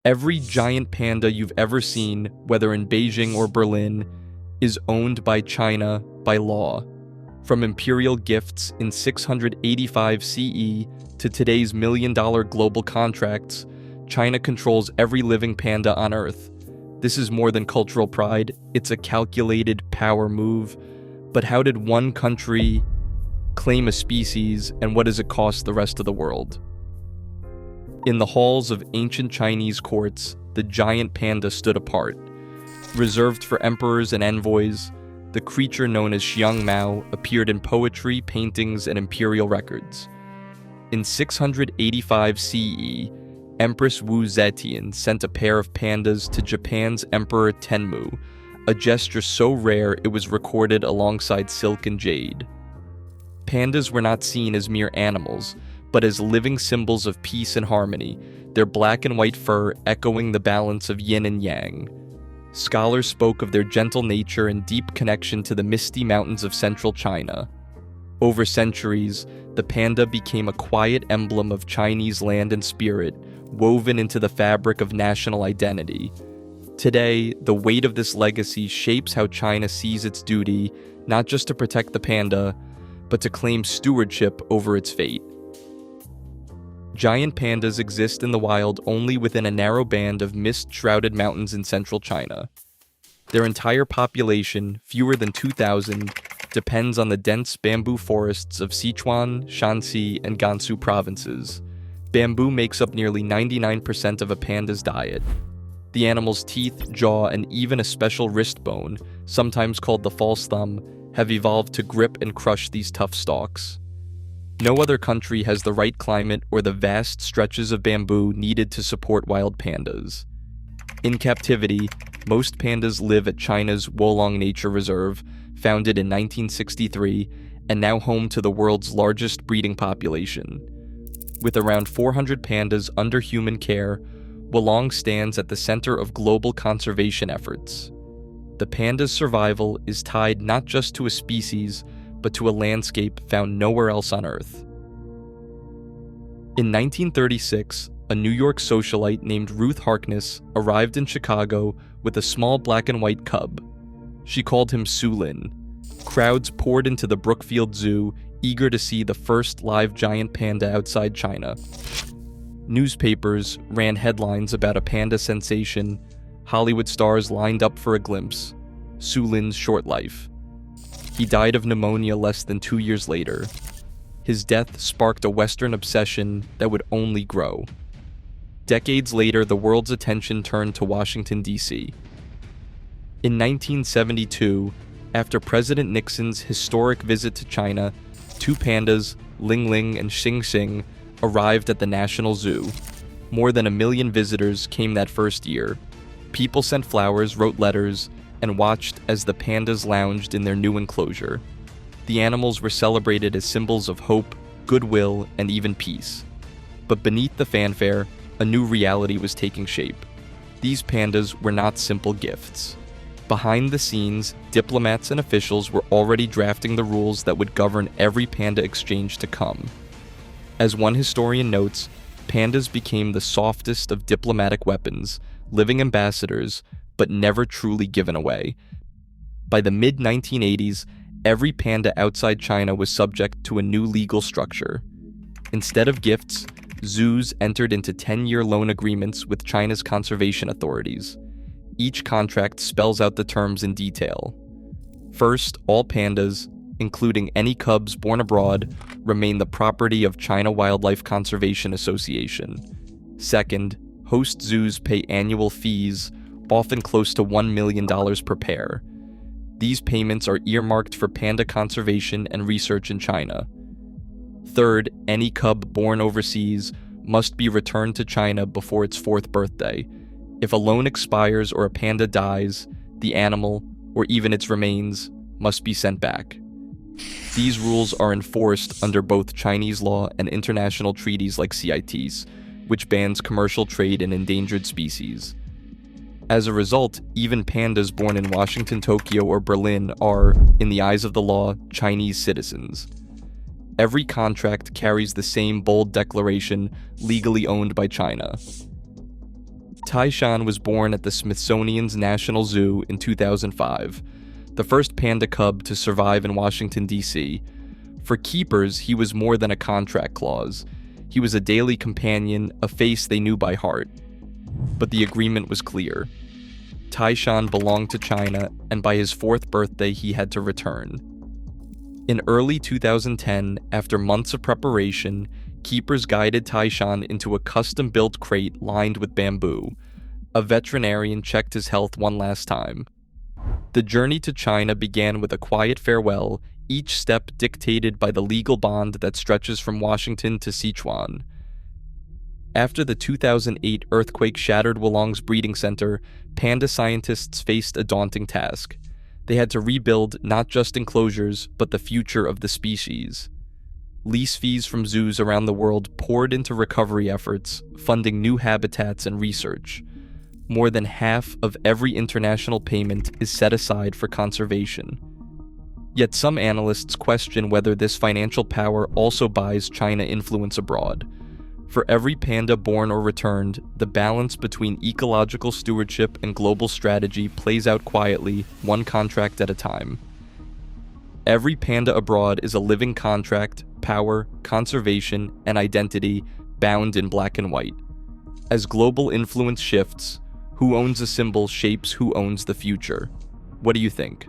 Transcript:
Every giant panda you've ever seen, whether in Beijing or Berlin, is owned by China by law. From imperial gifts in 685 CE to today's million-dollar global contracts, China controls every living panda on Earth. This is more than cultural pride, it's a calculated power move. But how did one country claim a species, and what does it cost the rest of the world? In the halls of ancient Chinese courts, the giant panda stood apart. Reserved for emperors and envoys, the creature known as Xiang Mao appeared in poetry, paintings, and imperial records. In 685 CE, Empress Wu Zetian sent a pair of pandas to Japan's Emperor Tenmu, a gesture so rare it was recorded alongside silk and jade. Pandas were not seen as mere animals, but as living symbols of peace and harmony, their black and white fur echoing the balance of yin and yang. Scholars spoke of their gentle nature and deep connection to the misty mountains of central China. Over centuries, the panda became a quiet emblem of Chinese land and spirit, woven into the fabric of national identity. Today, the weight of this legacy shapes how China sees its duty, not just to protect the panda, but to claim stewardship over its fate. Giant pandas exist in the wild only within a narrow band of mist-shrouded mountains in central China. Their entire population, fewer than 2,000, depends on the dense bamboo forests of Sichuan, Shanxi, and Gansu provinces. Bamboo makes up nearly 99% of a panda's diet. The animal's teeth, jaw, and even a special wrist bone, sometimes called the false thumb, have evolved to grip and crush these tough stalks. No other country has the right climate or the vast stretches of bamboo needed to support wild pandas. In captivity, most pandas live at China's Wolong Nature Reserve, founded in 1963, and now home to the world's largest breeding population. With around 400 pandas under human care, Wolong stands at the center of global conservation efforts. The panda's survival is tied not just to a species, but to a landscape found nowhere else on Earth. In 1936, a New York socialite named Ruth Harkness arrived in Chicago with a small black and white cub. She called him Sulin. Crowds poured into the Brookfield Zoo, eager to see the first live giant panda outside China. Newspapers ran headlines about a panda sensation. Hollywood stars lined up for a glimpse. Sulin's short life. He died of pneumonia less than 2 years later. His death sparked a Western obsession that would only grow. Decades later, the world's attention turned to Washington, D.C. In 1972, after President Nixon's historic visit to China, 2 pandas, Ling Ling and Xing Xing, arrived at the National Zoo. More than 1 million visitors came that first year. People sent flowers, wrote letters, and watched as the pandas lounged in their new enclosure. The animals were celebrated as symbols of hope, goodwill, and even peace. But beneath the fanfare, a new reality was taking shape. These pandas were not simple gifts. Behind the scenes, diplomats and officials were already drafting the rules that would govern every panda exchange to come. As one historian notes, pandas became the softest of diplomatic weapons, living ambassadors, but never truly given away. By the mid-1980s, every panda outside China was subject to a new legal structure. Instead of gifts, zoos entered into 10-year loan agreements with China's conservation authorities. Each contract spells out the terms in detail. First, all pandas, including any cubs born abroad, remain the property of China Wildlife Conservation Association. Second, host zoos pay annual fees, often close to $1 million per pair. These payments are earmarked for panda conservation and research in China. Third, any cub born overseas must be returned to China before its 4th birthday. If a loan expires or a panda dies, the animal, or even its remains, must be sent back. These rules are enforced under both Chinese law and international treaties like CITES, which bans commercial trade in endangered species. As a result, even pandas born in Washington, Tokyo, or Berlin are, in the eyes of the law, Chinese citizens. Every contract carries the same bold declaration, legally owned by China. Taishan was born at the Smithsonian's National Zoo in 2005, the first panda cub to survive in Washington, D.C. For keepers, he was more than a contract clause. He was a daily companion, a face they knew by heart. But the agreement was clear. Taishan belonged to China, and by his 4th birthday, he had to return. In early 2010, after months of preparation, keepers guided Taishan into a custom-built crate lined with bamboo. A veterinarian checked his health one last time. The journey to China began with a quiet farewell, each step dictated by the legal bond that stretches from Washington to Sichuan. After the 2008 earthquake shattered Wolong's breeding center, panda scientists faced a daunting task. They had to rebuild not just enclosures, but the future of the species. Lease fees from zoos around the world poured into recovery efforts, funding new habitats and research. More than half of every international payment is set aside for conservation. Yet some analysts question whether this financial power also buys China influence abroad. For every panda born or returned, the balance between ecological stewardship and global strategy plays out quietly, one contract at a time. Every panda abroad is a living contract, power, conservation, and identity bound in black and white. As global influence shifts, who owns a symbol shapes who owns the future. What do you think?